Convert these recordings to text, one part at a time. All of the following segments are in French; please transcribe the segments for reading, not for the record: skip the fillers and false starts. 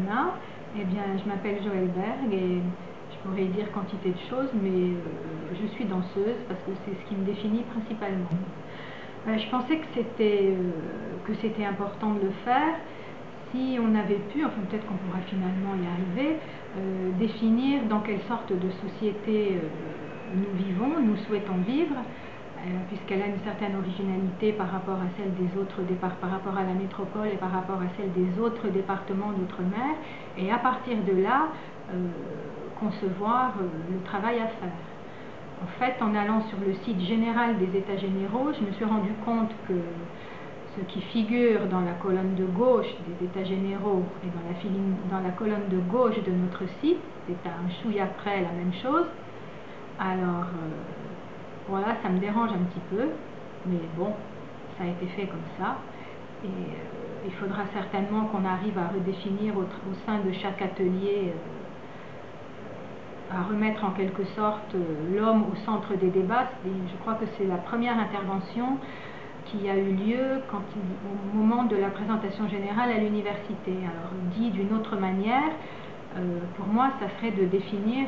Anna. Eh bien, je m'appelle Joëlle Berg et je pourrais dire quantité de choses, mais je suis danseuse parce que c'est ce qui me définit principalement. Je pensais que c'était important de le faire si on avait pu, enfin peut-être qu'on pourra finalement y arriver, définir dans quelle sorte de société nous vivons, nous souhaitons vivre, puisqu'elle a une certaine originalité par rapport à celle des autres par rapport à la métropole et par rapport à celle des autres départements d'outre-mer, et à partir de là, concevoir le travail à faire. En fait, en allant sur le site général des États généraux, je me suis rendu compte que ce qui figure dans la colonne de gauche des États généraux et dans la colonne de gauche de notre site, c'est un chouïa près la même chose. Alors, voilà, ça me dérange un petit peu, mais bon, ça a été fait comme ça. Et il faudra certainement qu'on arrive à redéfinir au sein de chaque atelier, à remettre en quelque sorte l'homme au centre des débats. Je crois que c'est la première intervention qui a eu lieu au moment de la présentation générale à l'université. Alors, dit d'une autre manière, pour moi, ça serait de définir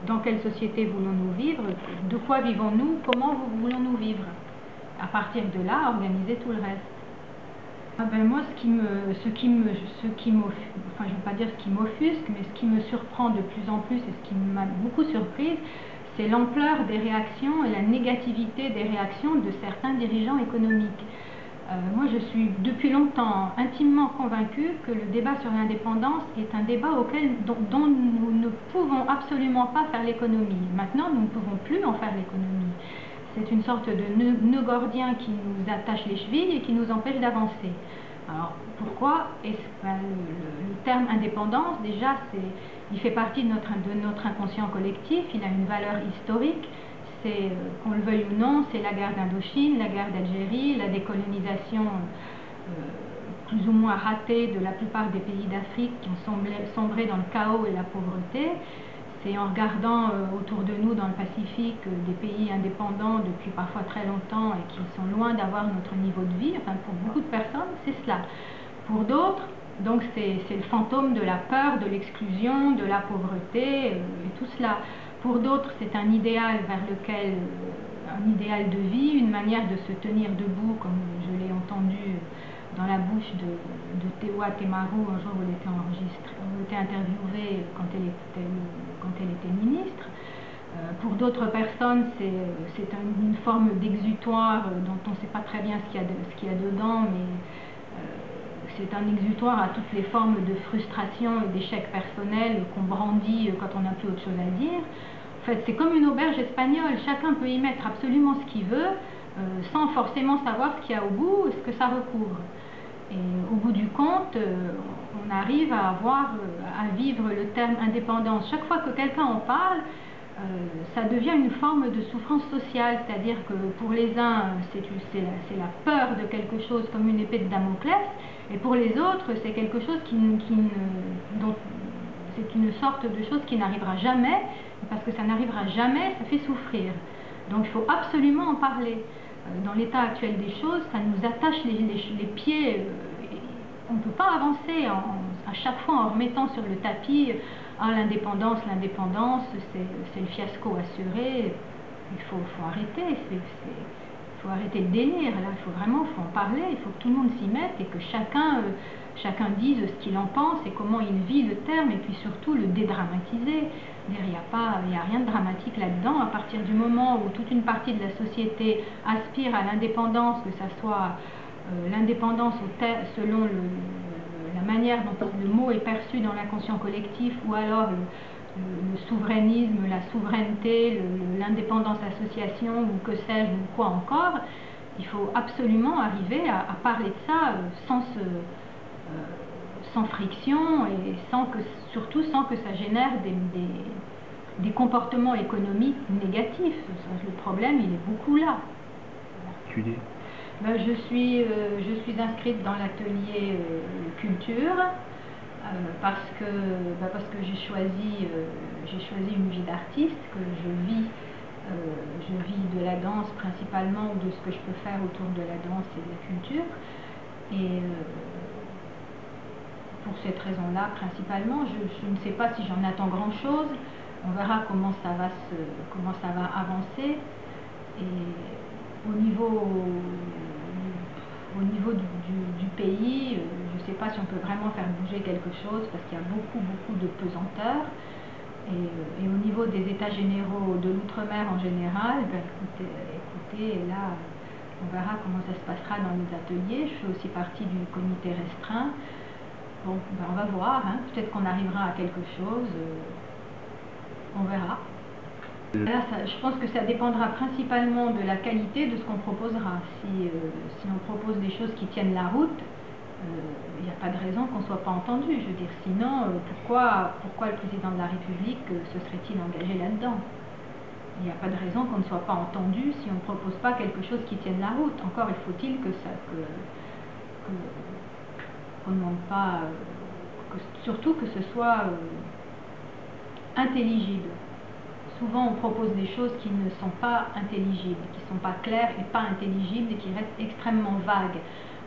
dans quelle société voulons-nous vivre, de quoi vivons-nous, comment voulons-nous vivre. À partir de là, organiser tout le reste. Moi, enfin, je ne veux pas dire ce qui m'offusque, mais ce qui me surprend de plus en plus et ce qui m'a beaucoup surprise, c'est l'ampleur des réactions et la négativité des réactions de certains dirigeants économiques. Moi, je suis depuis longtemps intimement convaincue que le débat sur l'indépendance est un débat dont nous ne pouvons absolument pas faire l'économie. Maintenant, nous ne pouvons plus en faire l'économie. C'est une sorte de nœud gordien qui nous attache les chevilles et qui nous empêche d'avancer. Alors, pourquoi le terme indépendance, déjà, il fait partie de notre inconscient collectif, il a une valeur historique. C'est, qu'on le veuille ou non, c'est la guerre d'Indochine, la guerre d'Algérie, la décolonisation plus ou moins ratée de la plupart des pays d'Afrique qui ont sombré dans le chaos et la pauvreté. C'est en regardant autour de nous dans le Pacifique des pays indépendants depuis parfois très longtemps et qui sont loin d'avoir notre niveau de vie. Enfin, pour beaucoup de personnes, c'est cela. Pour d'autres, donc c'est le fantôme de la peur, de l'exclusion, de la pauvreté et tout cela. Pour d'autres, c'est un idéal un idéal de vie, une manière de se tenir debout, comme je l'ai entendu dans la bouche de Tewa Temaru un jour où elle était interviewée quand elle était ministre. Pour d'autres personnes, c'est une forme d'exutoire dont on ne sait pas très bien ce qu'il y a dedans, mais c'est un exutoire à toutes les formes de frustration et d'échec personnel qu'on brandit quand on n'a plus autre chose à dire. En fait, c'est comme une auberge espagnole, chacun peut y mettre absolument ce qu'il veut, sans forcément savoir ce qu'il y a au bout et ce que ça recouvre. Et au bout du compte, on arrive à vivre le terme indépendance. Chaque fois que quelqu'un en parle, ça devient une forme de souffrance sociale, c'est-à-dire que pour les uns, c'est la peur de quelque chose comme une épée de Damoclès, et pour les autres, c'est quelque chose c'est une sorte de chose qui n'arrivera jamais, parce que ça n'arrivera jamais, ça fait souffrir. Donc il faut absolument en parler. Dans l'état actuel des choses, ça nous attache les pieds. On ne peut pas avancer à chaque fois en remettant sur le tapis l'indépendance, c'est le fiasco assuré. Il faut arrêter. Il faut arrêter le délire. Là, faut en parler. Il faut que tout le monde s'y mette et que chacun dise ce qu'il en pense et comment il vit le terme, et puis surtout le dédramatiser. Il n'y a rien de dramatique là-dedans. À partir du moment où toute une partie de la société aspire à l'indépendance, que ça soit l'indépendance selon la manière dont le mot est perçu dans l'inconscient collectif, ou alors le souverainisme, la souveraineté, l'indépendance association, ou que sais-je, ou quoi encore, il faut absolument arriver à parler de ça sans friction et surtout sans que ça génère des comportements économiques négatifs. Le problème, il est beaucoup là. Je suis inscrite dans l'atelier culture parce que j'ai choisi une vie d'artiste, que je vis de la danse principalement, ou de ce que je peux faire autour de la danse et de la culture. Et pour cette raison-là, principalement. Je ne sais pas si j'en attends grand-chose. On verra comment ça va avancer. Et au niveau du pays, je ne sais pas si on peut vraiment faire bouger quelque chose parce qu'il y a beaucoup de pesanteur. Et au niveau des états généraux de l'outre-mer en général, ben, écoutez, là, on verra comment ça se passera dans les ateliers. Je fais aussi partie du comité restreint. Bon, ben, on va voir, hein. Peut-être qu'on arrivera à quelque chose. On verra. Là, je pense que ça dépendra principalement de la qualité de ce qu'on proposera. Si on propose des choses qui tiennent la route, il n'y a pas de raison qu'on ne soit pas entendu. Je veux dire, sinon, pourquoi le président de la République se serait-il engagé là-dedans? Il n'y a pas de raison qu'on ne soit pas entendu si on ne propose pas quelque chose qui tienne la route. Encore, il faut-il qu'on ne demande pas, surtout que ce soit intelligible. Souvent, on propose des choses qui ne sont pas intelligibles, qui ne sont pas claires et pas intelligibles et qui restent extrêmement vagues.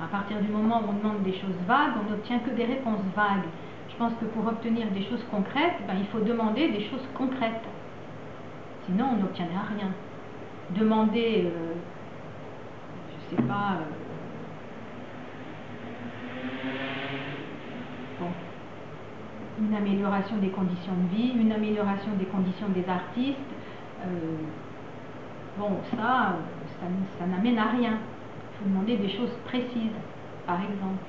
À partir du moment où on demande des choses vagues, on n'obtient que des réponses vagues. Je pense que pour obtenir des choses concrètes, ben, il faut demander des choses concrètes. Sinon, on n'obtiendra rien. Demander, je ne sais pas, bon, une amélioration des conditions de vie, une amélioration des conditions des artistes, bon, ça n'amène à rien. Il faut demander des choses précises, par exemple.